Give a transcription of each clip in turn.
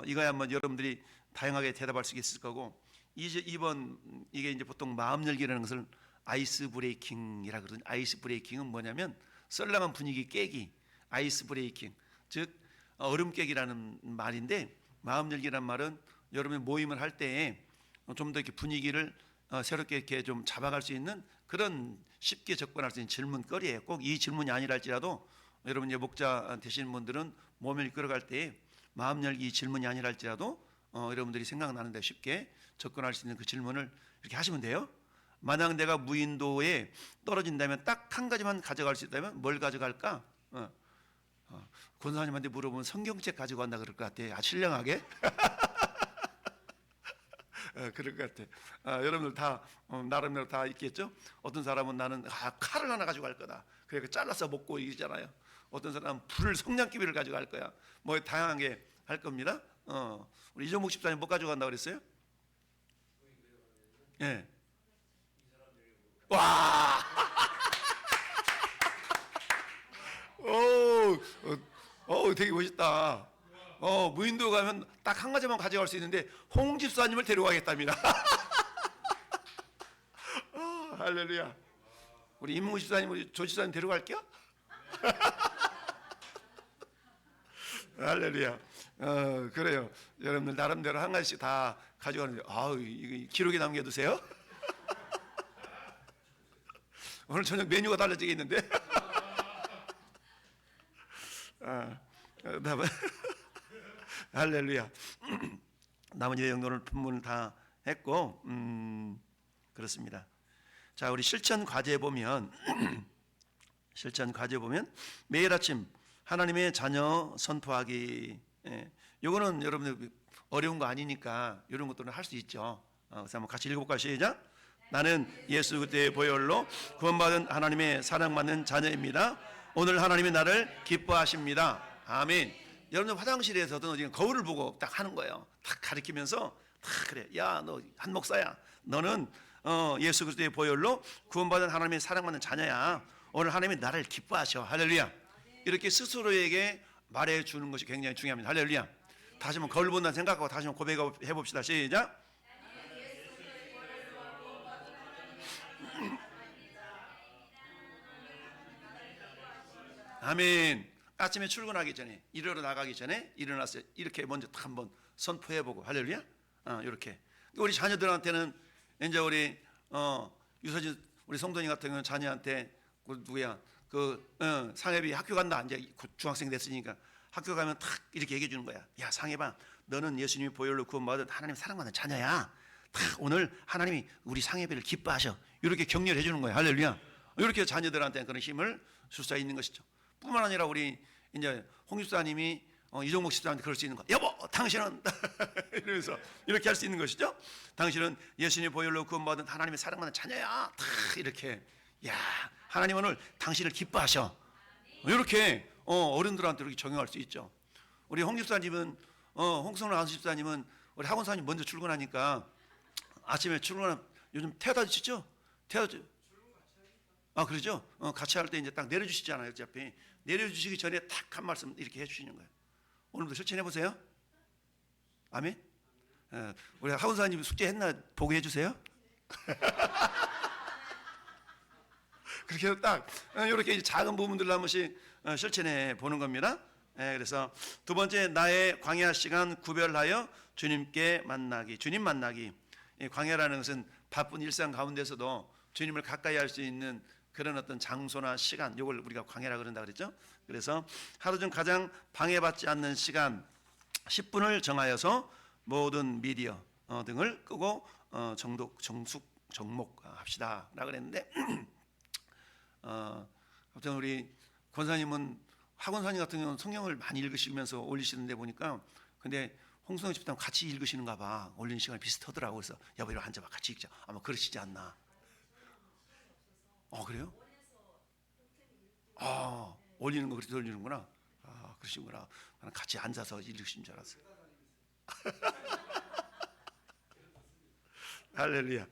이거야 한번 여러분들이 다양하게 대답할 수 있을 거고, 이번 이게 이제 보통 마음 열기라는 것을 아이스 브레이킹이라 그러거든요. 아이스 브레이킹은 뭐냐면 썰렁한 분위기 깨기, 아이스 브레이킹, 즉 얼음 깨기라는 말인데, 마음 열기란 말은 여러분이 모임을 할 때에 좀 더 이렇게 분위기를 새롭게 이렇게 좀 잡아갈 수 있는 그런 쉽게 접근할 수 있는 질문거리예요. 꼭 이 질문이 아니라 할지라도 여러분 이제 목자 되시는 분들은 몸을 이끌어갈 때에 마음 열기 질문이 아니라 할지라도 여러분들이 생각나는데 쉽게 접근할 수 있는 그 질문을 이렇게 하시면 돼요. 만약 내가 무인도에 떨어진다면 딱 한 가지만 가져갈 수 있다면 뭘 가져갈까? 권사님한테 물어보면 성경책 가지고 간다 그럴 것 같아. 신령하게. 그럴 것 같아. 여러분들 다 나름대로 다 있겠죠. 어떤 사람은 나는 칼을 하나 가지고 갈 거다. 그러니까 잘라서 먹고 이러잖아요. 어떤 사람은 불을 성냥기비를 가지고 갈 거야. 뭐 다양하게 할 겁니다. 우리 이종목 집사님 뭐 가지고 간다 그랬어요? 예. 네. 와. 되게 멋있다. 무인도 가면 딱 한 가지만 가져갈 수 있는데 홍 집사님을 데려가겠답니다. 할렐루야. 우리 임무 집사님, 우리 조 집사님 데려갈게요. 할렐루야. 그래요. 여러분들 나름대로 한 가지씩 다 가져가는데, 이거 기록에 남겨두세요. 오늘 저녁 메뉴가 달라지겠는데. 할렐루야. 나머지 내용들을 본문을 다 했고, 그렇습니다. 자, 우리 실천 과제 보면 매일 아침 하나님의 자녀 선포하기. 요거는 여러분들 어려운 거 아니니까 이런 것들은 할 수 있죠. 그래서 한번 같이 읽어볼까요? 시작. 나는 예수 그리스도의 보혈로 구원받은 하나님의 사랑받는 자녀입니다. 오늘 하나님이 나를 기뻐하십니다. 아멘. 여러분 화장실에서도 지금 거울을 보고 딱 하는 거예요. 딱 가리키면서 딱 그래. 야, 너 한 목사야. 너는 예수 그리스도의 보혈로 구원받은 하나님의 사랑받는 자녀야. 오늘 하나님이 나를 기뻐하셔. 할렐루야. 이렇게 스스로에게 말해 주는 것이 굉장히 중요합니다. 할렐루야. 다시 한번 거울 본다는 생각하고 다시 한번 고백해 봅시다. 시작. 아멘. 아침에 출근하기 전에, 일하러 나가기 전에 일어나서 이렇게 먼저 딱 한번 선포해보고, 할렐루야. 이렇게 우리 자녀들한테는 이제 우리 유서진 우리 성도님 같은 경우는 자녀한테 누구야 상혜비 학교 간다. 이제 중학생 됐으니까 학교 가면 탁 이렇게 얘기해 주는 거야. 야, 상혜봐, 너는 예수님이 보혈로 구원받은 하나님 사랑받는 자녀야. 탁 오늘 하나님이 우리 상혜비를 기뻐하셔. 이렇게 격려를 해주는 거야. 할렐루야. 이렇게 자녀들한테 그런 힘을 줄 수 있는 것이죠. 뿐만 아니라 우리 이제 홍 집사님이 이종목 집사한테 그럴 수 있는 거. 여보, 당신은 이러면서 이렇게 할 수 있는 것이죠. 당신은 예수님의 보혈로 구원받은 하나님의 사랑받는 자녀야. 탁 이렇게. 야, 하나님 오늘 당신을 기뻐하셔. 이렇게 어른들한테 이렇게 적용할 수 있죠. 우리 홍 집사님은 홍성로 안수 집사님은 우리 학원사님 먼저 출근하니까 아침에 출근하면 요즘 태워다 주시죠? 그러죠? 같이 할 때 이제 딱 내려주시잖아요. 어차피 내려주시기 전에 딱 한 말씀 이렇게 해주시는 거예요. 오늘도 실천해 보세요. 아멘. 우리 학원사님 숙제했나 보고해 주세요. 그렇게 해서 딱 이렇게 작은 부분들을 한 번씩 실천해 보는 겁니다. 그래서 두 번째, 나의 광야 시간 구별하여 주님께 만나기. 주님 만나기. 광야라는 것은 바쁜 일상 가운데서도 주님을 가까이 할 수 있는 그런 어떤 장소나 시간, 이걸 우리가 광야라 그런다 그랬죠. 그래서 하루 중 가장 방해받지 않는 시간 10분을 정하여서 모든 미디어 등을 끄고 정목합시다 라고 그랬는데, 아무튼 우리 권사님은 학원사님 같은 경우는 성경을 많이 읽으시면서 올리시는데 보니까, 근데 홍성호 집사님 같이 읽으시는가 봐. 올리는 시간이 비슷하더라고. 그래서 여보 이리 앉아봐, 같이 읽자. 아마 그러시지 않나. 그래요? 올리는 거 그렇게 올리는구나. 그러시구나. 나는 같이 앉아서 읽으신 줄 알았어요. 할렐루야.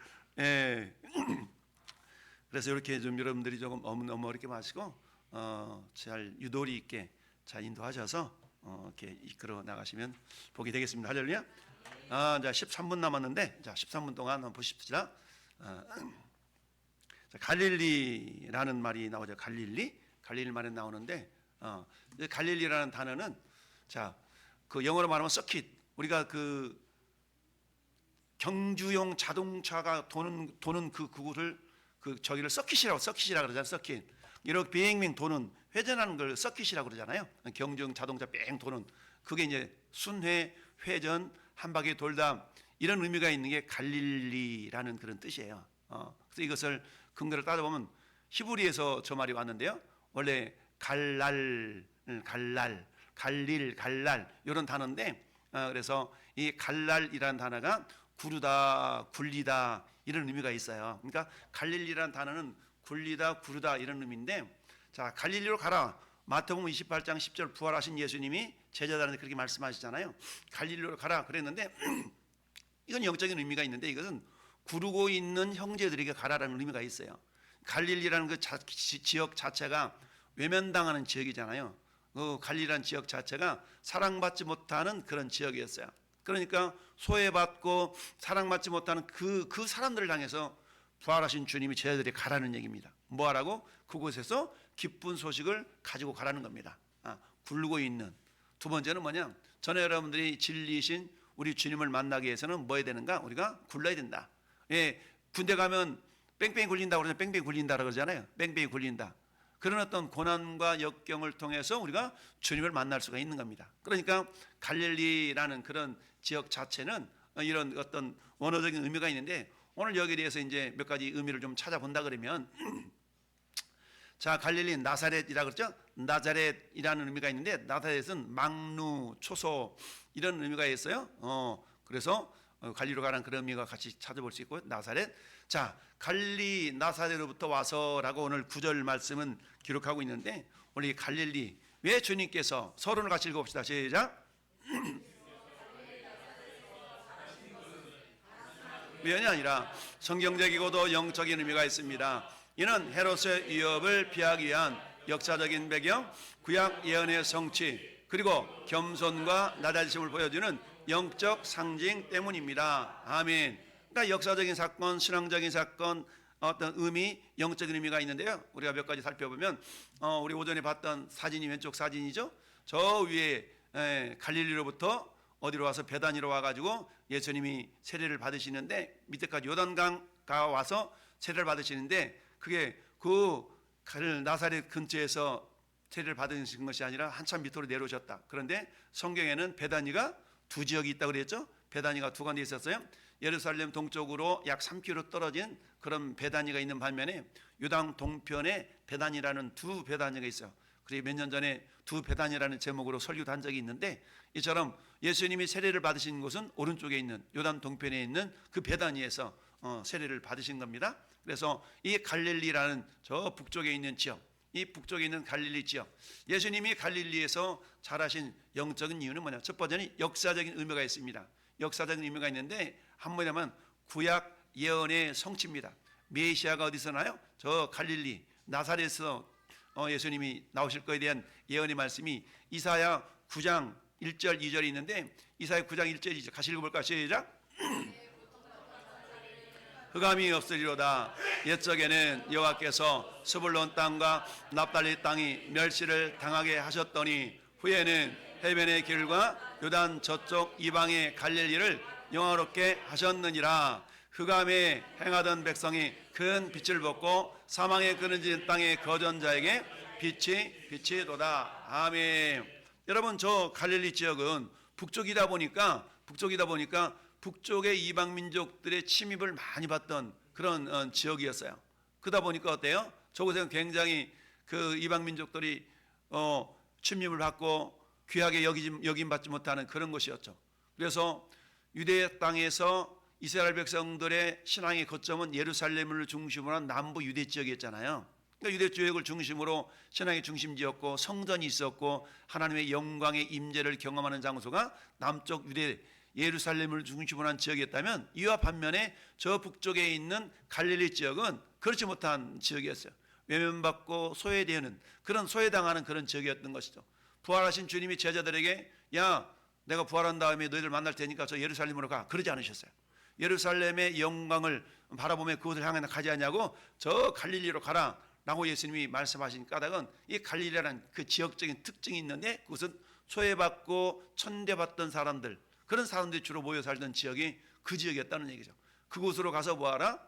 그래서 이렇게 좀 여러분들이 조금 너무 어렵게 마시고 잘 유도리 있게 잘 인도하셔서 이렇게 이끌어 나가시면 복이 되겠습니다. 할렐루야. 자 13분 남았는데, 자 13분 동안 한번 보십시다. 자, 갈릴리라는 말이 나오죠. 갈릴리 말이 나오는데, 갈릴리라는 단어는 자 그 영어로 말하면 서킷, 우리가 그 경주용 자동차가 도는 그 구를 저기를 서킷이라고 그러잖아요. 서킷. 이렇게 빙빙 도는 회전하는 걸 서킷이라고 그러잖아요. 경주용 자동차 뺑 도는 그게 이제 순회, 회전, 한 바퀴 돌다, 이런 의미가 있는 게 갈릴리라는 그런 뜻이에요. 그래서 이것을 근거를 따져보면 히브리에서 저 말이 왔는데요. 원래 갈릴 이런 단어인데, 그래서 이 갈랄이라는 단어가 구르다, 굴리다 이런 의미가 있어요. 그러니까 갈릴리라는 단어는 굴리다, 구르다 이런 의미인데, 자 갈릴리로 가라. 마태복음 28장 10절 부활하신 예수님이 제자들한테 그렇게 말씀하시잖아요. 갈릴리로 가라 그랬는데 이건 영적인 의미가 있는데, 이것은 구르고 있는 형제들에게 가라라는 의미가 있어요. 갈릴리라는 그 지역 자체가 외면당하는 지역이잖아요. 그 갈릴리라는 지역 자체가 사랑받지 못하는 그런 지역이었어요. 그러니까 소외받고 사랑받지 못하는 그 사람들을 향해서 부활하신 주님이 제자들이 가라는 얘기입니다. 뭐하라고? 그곳에서 기쁜 소식을 가지고 가라는 겁니다. 굴르고 있는. 두 번째는 뭐냐? 전에 여러분들이 진리이신 우리 주님을 만나기 위해서는 뭐 해야 되는가? 우리가 굴러야 된다. 예, 군대 가면 뺑뺑이 굴린다고 그러잖아요. 뺑뺑이 굴린다라고 그러잖아요. 뺑뺑이 굴린다. 그런 어떤 고난과 역경을 통해서 우리가 주님을 만날 수가 있는 겁니다. 그러니까 갈릴리라는 그런 지역 자체는 이런 어떤 원어적인 의미가 있는데, 오늘 여기에 대해서 이제 몇 가지 의미를 좀 찾아본다 그러면 자 갈릴리 나사렛이라고 그랬죠. 나자렛이라는 의미가 있는데, 나사렛은 막루, 초소 이런 의미가 있어요. 그래서 갈리로 가라는 그런 의미가 같이 찾아볼 수 있고, 나사렛. 자 갈리 나사렛으로부터 와서라고 오늘 9절 말씀은 기록하고 있는데, 오늘 이 갈릴리 왜 주님께서, 서론을 같이 읽어봅시다. 시작. 우연이 아니라 성경적이고도 영적인 의미가 있습니다. 이는 헤롯의 위협을 피하기 위한 역사적인 배경, 구약 예언의 성취, 그리고 겸손과 낮아지심을 보여주는 영적 상징 때문입니다. 아멘. 그러니까 역사적인 사건, 신앙적인 사건, 어떤 의미, 영적인 의미가 있는데요. 우리가 몇 가지 살펴보면, 우리 오전에 봤던 사진이 왼쪽 사진이죠. 저 위에 갈릴리로부터 어디로 와서 베다니로 와가지고 예수님이 세례를 받으시는데, 밑에까지 요단강가 와서 세례를 받으시는데, 그게 그 나사렛 근처에서 세례를 받으신 것이 아니라 한참 밑으로 내려오셨다. 그런데 성경에는 베다니가 두 지역이 있다고 그랬죠. 베다니가 두 군데 있었어요. 예루살렘 동쪽으로 약 3km 떨어진 그런 베다니가 있는 반면에 유당 동편에 베다니라는 두 베다니가 있어요. 그리고 몇 년 전에 두 베다니라는 제목으로 설교도 한 적이 있는데, 이처럼 예수님이 세례를 받으신 곳은 오른쪽에 있는 요단 동편에 있는 그 베다니에서 세례를 받으신 겁니다. 그래서 이 갈릴리라는 저 북쪽에 있는 지역, 이 북쪽에 있는 갈릴리 지역, 예수님이 갈릴리에서 자라신 영적인 이유는 뭐냐? 첫 번째는 역사적인 의미가 있습니다. 역사적인 의미가 있는데, 한번이라면 구약 예언의 성취입니다. 메시아가 어디서 나요? 저 갈릴리 나사렛에서 예수님이 나오실 것에 대한 예언의 말씀이 이사야 9장 1절 2절이 있는데, 이사야 9장 1절 2절 같이 읽어볼까요? 시작. 흑암이 없으리로다. 옛적에는 여호와께서 스불론 땅과 납달리 땅이 멸시를 당하게 하셨더니, 후에는 해변의 길과 요단 저쪽 이방의 갈릴리를 영화롭게 하셨느니라. 흑암에 행하던 백성이 큰 빛을 벗고 사망에 그늘진 땅의 거전 자에게 빛이 도다. 아멘. 여러분, 저 갈릴리 지역은 북쪽이다 보니까 북쪽의 이방 민족들의 침입을 많이 받던 그런 지역이었어요. 그러다 보니까 어때요? 저곳에는 굉장히 그 이방 민족들이 침입을 받고 귀하게 여김받지 못하는 그런 곳이었죠. 그래서 유대 땅에서 이스라엘 백성들의 신앙의 거점은 예루살렘을 중심으로 한 남부 유대 지역이었잖아요. 그러니까 유대 지역을 중심으로 신앙의 중심지였고, 성전이 있었고, 하나님의 영광의 임재를 경험하는 장소가 남쪽 유대 예루살렘을 중심으로 한 지역이었다면, 이와 반면에 저 북쪽에 있는 갈릴리 지역은 그렇지 못한 지역이었어요. 외면받고 소외되는, 그런 소외당하는 그런 지역이었던 것이죠. 부활하신 주님이 제자들에게 야 내가 부활한 다음에 너희들 만날 테니까 저 예루살렘으로 가 그러지 않으셨어요. 예루살렘의 영광을 바라보며 그곳을 향해 가지 않냐고 저 갈릴리로 가라 라고 예수님이 말씀하신 까닭은 이 갈릴리라는 그 지역적인 특징이 있는데 그것은 소외받고 천대받던 사람들 그런 사람들이 주로 모여 살던 지역이 그 지역이었다는 얘기죠. 그곳으로 가서 뭐하라?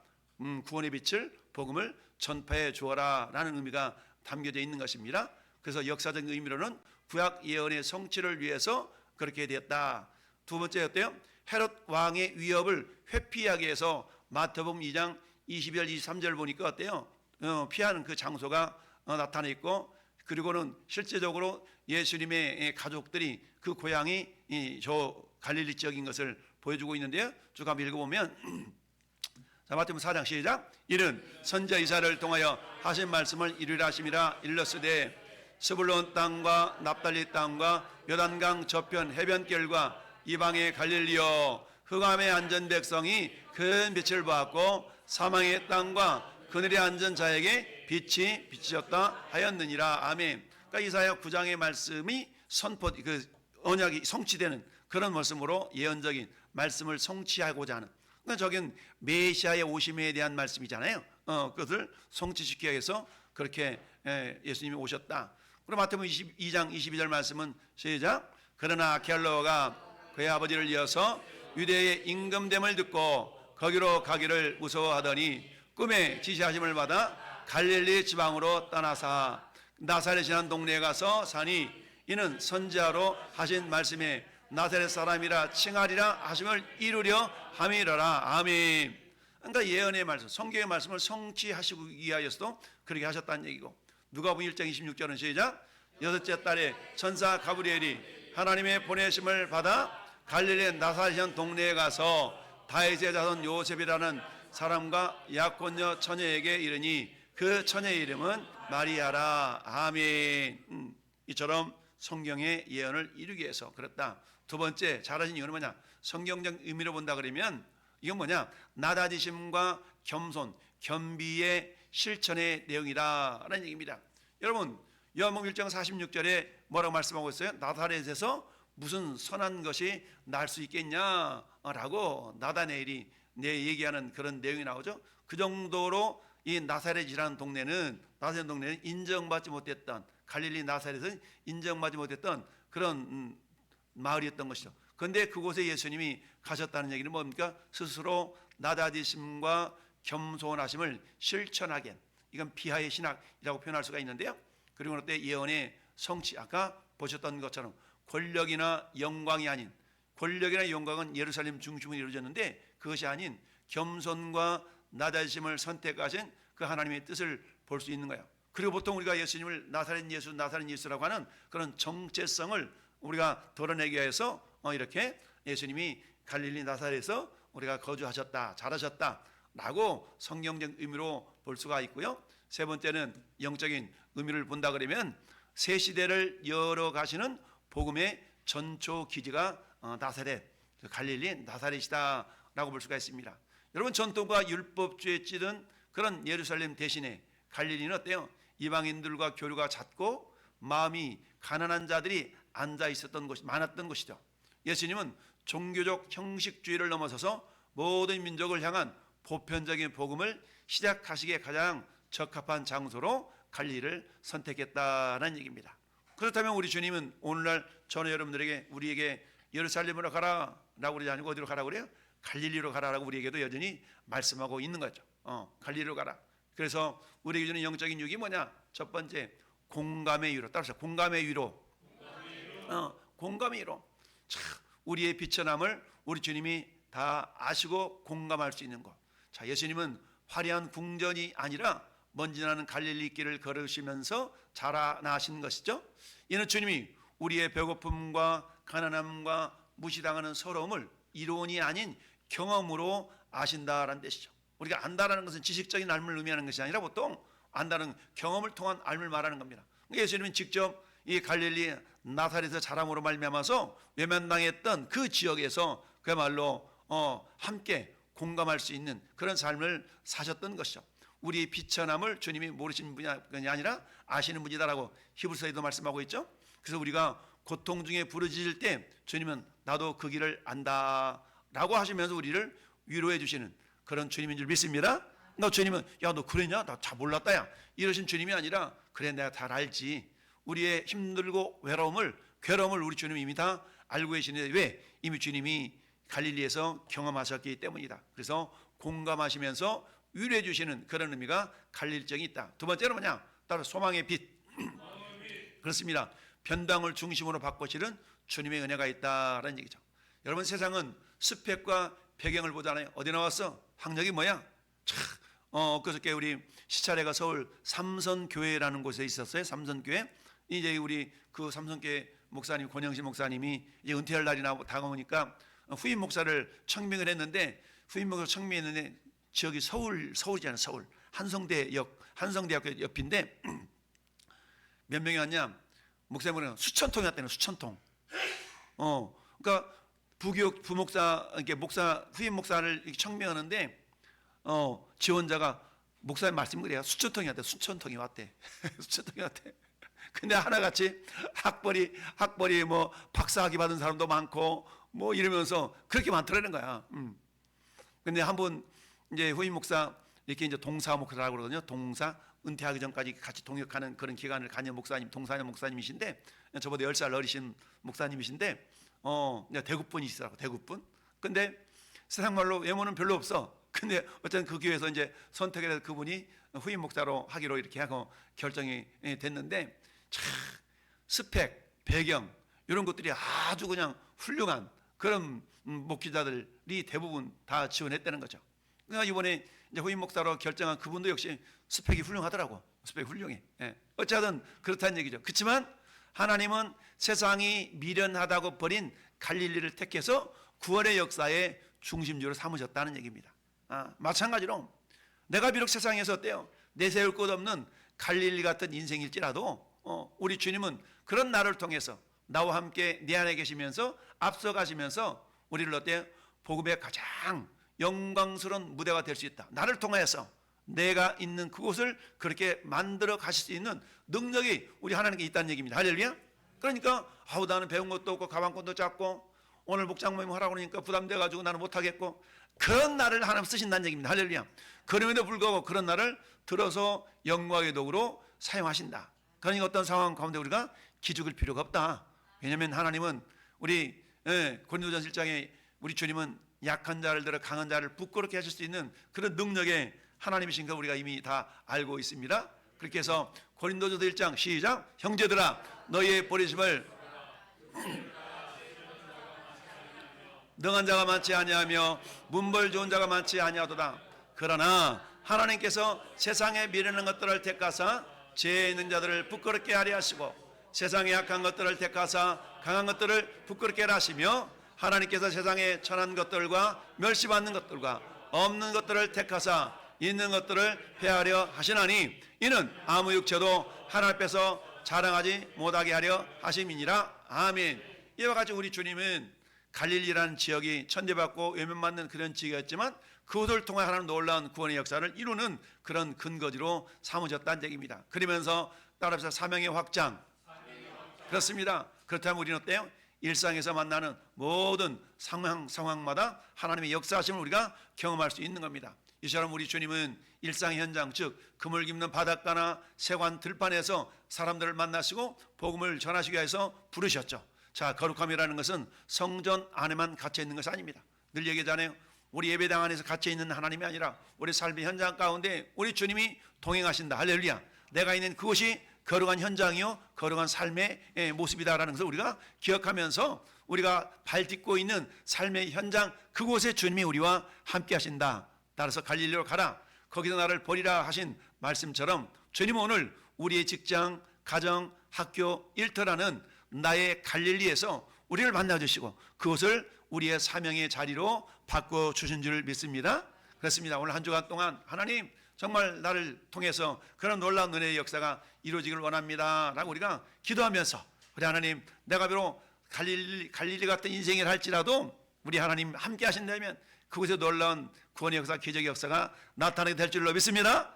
구원의 빛을 복음을 전파해 주어라 라는 의미가 담겨져 있는 것입니다. 그래서 역사적 의미로는 구약 예언의 성취를 위해서 그렇게 되었다. 두 번째 어때요? 헤롯 왕의 위협을 회피하기 위해서 마태복음 2장 22절 23절 보니까 어때요? 피하는 그 장소가 나타나 있고 그리고는 실제적으로 예수님의 가족들이 그 고향이 저 갈릴리 지역인 것을 보여주고 있는데요. 쭉 한번 읽어보면 자, 마태복음 4장 시작. 이는 선지자 이사야를 통하여 하신 말씀을 이루리라 하심이라. 일렀으되 스불론 땅과 납달리 땅과 요단강 저편 해변길과 이방의 갈릴리여 흑암에 앉은 백성이 큰 빛을 보았고 사망의 땅과 그늘에 앉은 자에게 빛이 비치셨다 하였느니라. 아멘. 그러니까 이사야 9장의 말씀이 그 언약이 성취되는 그런 말씀으로 예언적인 말씀을 성취하고자 하는 그러니까 저긴 메시아의 오심에 대한 말씀이잖아요. 그것을 성취시키기 위해서 그렇게 예수님이 오셨다. 그리고 마태복음 22장 22절 말씀은 시작. 그러나 켈러가 그의 아버지를 이어서 유대의 임금됨을 듣고 거기로 가기를 무서워하더니 꿈에 지시하심을 받아 갈릴리 지방으로 떠나사 나사렛이라는 동네에 가서 사니 이는 선지자로 하신 말씀에 나사렛 사람이라 칭하리라 하심을 이루려 함이러라. 아멘. 그러니까 예언의 말씀, 성경의 말씀을 성취하시기 위하여서도 그렇게 하셨다는 얘기고 누가복음 1장 26절은 시작. 여섯째 달에 천사 가브리엘이 하나님의 보내심을 받아 갈릴리 나사렛 동네에 가서 다윗의 자손 요셉이라는 사람과 약혼녀 처녀에게 이르니 그 처녀의 이름은 마리아라. 아멘. 이처럼 성경의 예언을 이루기 위해서 그랬다. 두 번째 잘하신 이유는 뭐냐? 성경적 의미로 본다 그러면 이건 뭐냐? 나다지심과 겸손, 겸비의 실천의 내용이다라는 얘기입니다. 여러분 요한복음 1장 46절에 뭐라고 말씀하고 있어요? 나사렛에서 무슨 선한 것이 날 수 있겠냐라고 나다네엘이 얘기하는 그런 내용이 나오죠. 그 정도로 이 나사렛이라는 동네는 인정받지 못했던 갈릴리 나사렛은 인정받지 못했던 그런 마을이었던 것이죠. 그런데 그곳에 예수님이 가셨다는 얘기는 뭡니까? 스스로 나다지심과 겸손하심을 실천하게 이건 비하의 신학이라고 표현할 수가 있는데요. 그리고 그때 예언의 성취 아까 보셨던 것처럼 권력이나 영광이 아닌 권력이나 영광은 예루살렘 중심으로 이루어졌는데 그것이 아닌 겸손과 나다심을 선택하신 그 하나님의 뜻을 볼 수 있는 거예요. 그리고 보통 우리가 예수님을 나사렛 예수라고 하는 그런 정체성을 우리가 드러내기 위해서 이렇게 예수님이 갈릴리 나사렛에서 우리가 거주하셨다, 잘하셨다라고 성경적 의미로 볼 수가 있고요. 세 번째는 영적인 의미를 본다 그러면 새 시대를 열어가시는 복음의 전초 기지가 나사렛, 갈릴리 나사렛이다라고 볼 수가 있습니다. 여러분 전통과 율법주의에 찌든 그런 예루살렘 대신에 갈릴리는 어때요? 이방인들과 교류가 잦고 마음이 가난한 자들이 앉아 있었던 곳이 많았던 곳이죠. 예수님은 종교적 형식주의를 넘어서서 모든 민족을 향한 보편적인 복음을 시작하시기에 가장 적합한 장소로 갈릴리를 선택했다는 얘기입니다. 그렇다면 우리 주님은 오늘날 저는 여러분들에게 우리에게 예루살렘으로 가라라고 그러지 않고 어디로 가라고 그래요? 갈릴리로 가라라고 우리에게도 여전히 말씀하고 있는 거죠. 갈릴리로 가라. 그래서 우리에게 주는 영적인 유익이 뭐냐? 첫 번째 공감의 위로. 따라서 공감의 위로. 공감의 위로. 자, 우리의 비천함을 우리 주님이 다 아시고 공감할 수 있는 것. 자, 예수님은 화려한 궁전이 아니라 먼지 나는 갈릴리 길을 걸으시면서 자라나신 것이죠. 이는 주님이 우리의 배고픔과 가난함과 무시당하는 서러움을 이론이 아닌 경험으로 아신다라는 뜻이죠. 우리가 안다라는 것은 지식적인 알을 의미하는 것이 아니라 보통 안다는 경험을 통한 알을 말하는 겁니다. 예수님은 직접 이 갈릴리 나사렛에서 자람으로 말미암아서 외면당했던 그 지역에서 그야말로 함께 공감할 수 있는 그런 삶을 사셨던 것이죠. 우리 비천함을 주님이 모르시는 분이 아니라 아시는 분이다라고 히브리서에도 말씀하고 있죠. 그래서 우리가 고통 중에 부르짖을 때 주님은 나도 그 길을 안다라고 하시면서 우리를 위로해 주시는 그런 주님인 줄 믿습니다. 너 주님은 야 너 그랬냐? 나 잘 몰랐다 야 이러신 주님이 아니라 그래 내가 잘 알지. 우리의 힘들고 괴로움을 우리 주님이 이미 다 알고 계시는데 왜? 이미 주님이 갈릴리에서 경험하셨기 때문이다. 그래서 공감하시면서 위로해 주시는 그런 의미가 갈릴정이 있다. 두 번째는 뭐냐? 따로 소망의 빛. 그렇습니다. 변당을 중심으로 바꾸시는 주님의 은혜가 있다라는 얘기죠. 여러분 세상은 스펙과 배경을 보잖아요. 어디 나왔어? 학력이 뭐야? 그저께 우리 시차례가 서울 삼선교회라는 곳에 있었어요. 삼선교회. 이제 우리 그 삼선교회 목사님 권영신 목사님이 이제 은퇴할 날이 다가오니까 후임 목사를 청명을 했는데 후임 목사를 청명했는데 지역이 서울이잖아요. 서울 한성대학교 옆인데 몇 명이 왔냐? 목사님은 수천 통이 왔다는 수천 통. 그러니까 부목사 이렇게 후임 목사를 이렇게 청명하는데 지원자가 목사님 말씀 그래요. 수천 통이 왔대. 수천 통이 왔대. 수천 통이 왔대. 근데 하나같이 학벌이 뭐 박사학위 받은 사람도 많고 뭐 이러면서 그렇게 많더라는 거야. 근데 한 번 이제 후임 목사 이렇게 이제 동사 목사라고 그러거든요. 동사 은퇴하기 전까지 같이 동역하는 그런 기간을 가진 목사님, 동사년 목사님이신데 저보다 10살 어리신 목사님이신데 대구분이시더라고. 대구분. 근데 세상 말로 외모는 별로 없어. 근데 어쨌든 그 교회에서 이제 선택을 해서 그분이 후임 목사로 하기로 이렇게 하고 결정이 됐는데 참 스펙, 배경 이런 것들이 아주 그냥 훌륭한 그런 목회자들이 대부분 다 지원했다는 거죠. 그러니까 이번에 이제 후임 목사로 결정한 그분도 역시 스펙이 훌륭하더라고. 스펙이 훌륭해. 어쨌든 그렇다는 얘기죠. 그렇지만 하나님은 세상이 미련하다고 버린 갈릴리를 택해서 구원의 역사의 중심지로 삼으셨다는 얘기입니다. 마찬가지로 내가 비록 세상에서 어때요? 내세울 것 없는 갈릴리 같은 인생일지라도 우리 주님은 그런 나를 통해서 나와 함께 내 안에 계시면서 앞서가시면서 우리를 어때요? 복음의 가장 영광스러운 무대가 될 수 있다. 나를 통하여서 내가 있는 그곳을 그렇게 만들어 가실 수 있는 능력이 우리 하나님께 있다는 얘기입니다. 할렐루야. 그러니까 나는 배운 것도 없고 가방끈도 작고 오늘 목장 모임 하라고 그러니까 부담돼 가지고 나는 못하겠고 그런 나를 하나님 쓰신다는 얘기입니다. 할렐루야. 그럼에도 불구하고 그런 나를 들어서 영광의 도구로 사용하신다. 그러니까 어떤 상황 가운데 우리가 기죽을 필요가 없다. 왜냐하면 하나님은 우리 고린도전서 1장에 우리 주님은 약한 자를 들어 강한 자를 부끄럽게 하실 수 있는 그런 능력의 하나님이신 거 우리가 이미 다 알고 있습니다. 그렇게 해서 고린도전서 1장 시작. 형제들아 너희의 버리심을 능한 자가 많지 아니하며 문벌 좋은 자가 많지 아니하도다. 그러나 하나님께서 세상에 미련한 것들을 택하사 죄 있는 자들을 부끄럽게 하려 하시고 세상에 약한 것들을 택하사 강한 것들을 부끄럽게 하려 하시며 하나님께서 세상에 천한 것들과 멸시받는 것들과 없는 것들을 택하사 있는 것들을 폐하려 하시나니 이는 아무 육체도 하나님 앞에서 자랑하지 못하게 하려 하심이니라. 아멘. 이와 같이 우리 주님은 갈릴리라는 지역이 천대받고 외면받는 그런 지역이었지만 그것을 통해 하나님 놀라운 구원의 역사를 이루는 그런 근거지로 삼으셨다는 얘기입니다. 그러면서 따라서 사명의 확장. 그렇습니다. 그렇다면 우리는 어때요? 일상에서 만나는 모든 상황마다 하나님의 역사하심을 우리가 경험할 수 있는 겁니다. 이처럼 우리 주님은 일상 현장, 즉 그물 깁는 바닷가나 세관 들판에서 사람들을 만나시고 복음을 전하시기 위해서 부르셨죠. 자, 거룩함이라는 것은 성전 안에만 갇혀 있는 것이 아닙니다. 늘 얘기하잖아요. 우리 예배당 안에서 갇혀 있는 하나님이 아니라 우리 삶의 현장 가운데 우리 주님이 동행하신다. 할렐루야. 내가 있는 그곳이 거룩한 현장이요 거룩한 삶의 모습이다라는 것을 우리가 기억하면서 우리가 발 딛고 있는 삶의 현장 그곳에 주님이 우리와 함께 하신다. 따라서 갈릴리로 가라. 거기서 나를 버리라 하신 말씀처럼 주님은 오늘 우리의 직장, 가정, 학교, 일터라는 나의 갈릴리에서 우리를 만나주시고 그것을 우리의 사명의 자리로 바꿔주신 줄 믿습니다. 그렇습니다. 오늘 한 주간 동안 하나님 정말 나를 통해서 그런 놀라운 은혜의 역사가 이루어지길 원합니다 라고 우리가 기도하면서 우리 하나님 내가 비록 갈릴리 같은 인생을 할지라도 우리 하나님 함께 하신다면 그곳에 놀라운 구원의 역사, 기적의 역사가 나타나게 될 줄로 믿습니다.